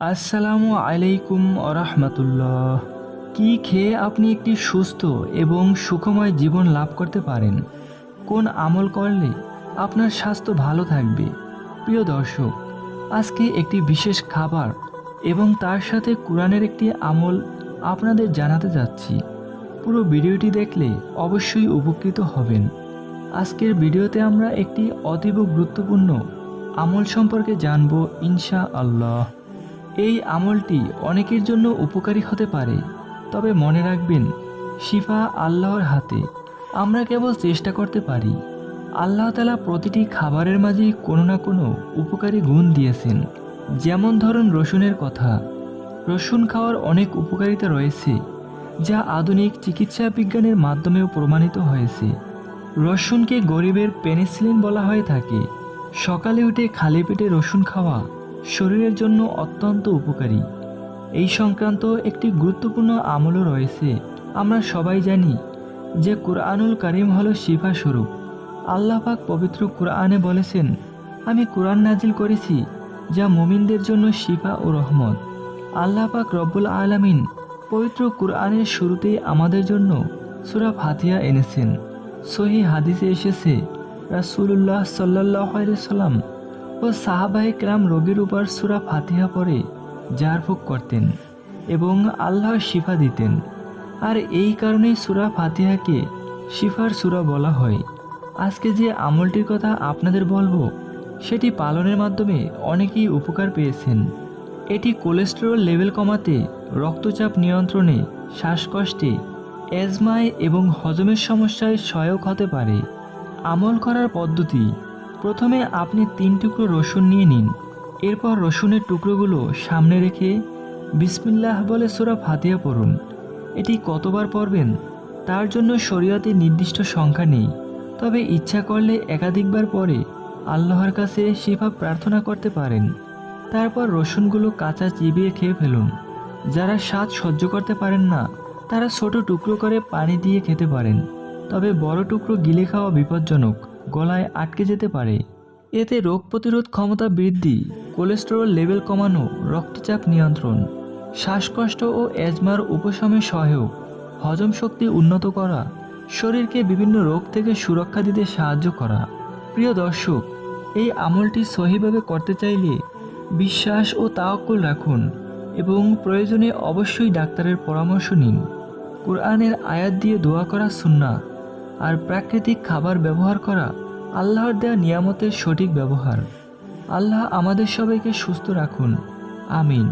আসসালামু আলাইকুম আরহামাতুল্লাহ। কি খেয়ে আপনি একটি সুস্থ এবং সুখময় জীবন লাভ করতে পারেন? কোন আমল করলে আপনার স্বাস্থ্য ভালো থাকবে? প্রিয় দর্শক, আজকে একটি বিশেষ খাবার এবং তার সাথে কোরআনের একটি আমল আপনাদের জানাতে যাচ্ছি। পুরো ভিডিওটি দেখলে অবশ্যই উপকৃত হবেন। আজকের ভিডিওতে আমরা একটি অতীব গুরুত্বপূর্ণ আমল সম্পর্কে জানব ইনশাআল্লাহ। এই আমলটি অনেকের জন্য উপকারী হতে পারে, তবে মনে রাখবেন, শিফা আল্লাহর হাতে। আমরা কেবল চেষ্টা করতে পারি। আল্লাহ তাআলা প্রতিটি খাবারের মাঝেই কোনো না কোনো উপকারী গুণ দিয়েছেন। যেমন ধরুন রসুনের কথা। রসুন খাওয়ার অনেক উপকারিতা রয়েছে, যা আধুনিক চিকিৎসা বিজ্ঞানের মাধ্যমেও প্রমাণিত হয়েছে। রসুনকে গরিবের পেনিসিলিন বলা হয়ে থাকে। সকালে উঠে খালি পেটে রসুন খাওয়া শরীরের জন্য অত্যন্ত উপকারী। এই সংক্রান্ত একটি গুরুত্বপূর্ণ আমলও রয়েছে। আমরা সবাই জানি যে কুরআনুল কারীম হলো শিফা স্বরূপ। আল্লাহ পাক পবিত্র কুরআনে বলেছেন, আমি কুরআন নাজিল করেছি যা মুমিনদের জন্য শিফা ও রহমত। আল্লাহ পাক রব্বুল আলামিন পবিত্র কুরআনের শুরুতেই আমাদের জন্য সূরা ফাতিহা এনেছেন। সহিহ হাদিসে এসেছে, রাসূলুল্লাহ সাল্লাল্লাহু আলাইহি সাল্লাম ও সাহাবায়ে কেরাম রোগীর উপর সূরা ফাতিহা পড়ে ঝাড়ফুঁক করতেন এবং আল্লাহর শিফা দিতেন। আর এই কারণেই সূরা ফাতিহাকে শিফার সূরা বলা হয়। আজকে যে আমলটির কথা আপনাদের বলবো, সেটি পালনের মাধ্যমে অনেকেই উপকার পেয়েছেন। এটি কোলেস্টেরল লেভেল কমাতে, রক্তচাপ নিয়ন্ত্রণে, শ্বাসকষ্টে, অ্যাজমায় এবং হজমের সমস্যায় সহায়ক হতে পারে। আমল করার পদ্ধতি: প্রথমে আপনি 3 টুকরো রসুন নিয়ে নিন। এরপর রসুনের টুকরোগুলো সামনে রেখে বিসমিল্লাহ বলে সূরা ফাতিহা পড়ুন। এটি কতবার পড়বেন তার জন্য শরীয়তে নির্দিষ্ট সংখ্যা নেই, তবে ইচ্ছা করলে একাধিকবার পড়ে আল্লাহর কাছে শিফা প্রার্থনা করতে পারেন। তারপর রসুনগুলো কাঁচা চিবিয়ে খেয়ে ফেলুন। যারা স্বাদ সহ্য করতে পারেন না, তারা ছোট টুকরো করে পানি দিয়ে খেতে পারেন, তবে বড় টুকরো গিলে খাওয়া বিপজ্জনক, গলায় আটকে যেতে পারে। এতে রোগ প্রতিরোধ ক্ষমতা বৃদ্ধি, কোলেস্টেরল লেভেল কমানো, রক্তচাপ নিয়ন্ত্রণ, শ্বাসকষ্ট ও অ্যাজমার উপশমে সহায়ক, হজম শক্তি উন্নত করা, শরীরকে বিভিন্ন রোগ থেকে সুরক্ষা দিতে সাহায্য করা। প্রিয় দর্শক, এই আমলটি সহিভাবে করতে চাইলে বিশ্বাস ও তাওয়াক্কুল রাখুন এবং প্রয়োজনে অবশ্যই ডাক্তারের পরামর্শ নিন। কুরআনের আয়াত দিয়ে দোয়া করা সুন্নাহ, আর প্রাকৃতিক খাবার ব্যবহার করা আল্লাহর দেওয়া নিয়ামতের সঠিক ব্যবহার। আল্লাহ আমাদের সবাইকে সুস্থ রাখুন। আমিন।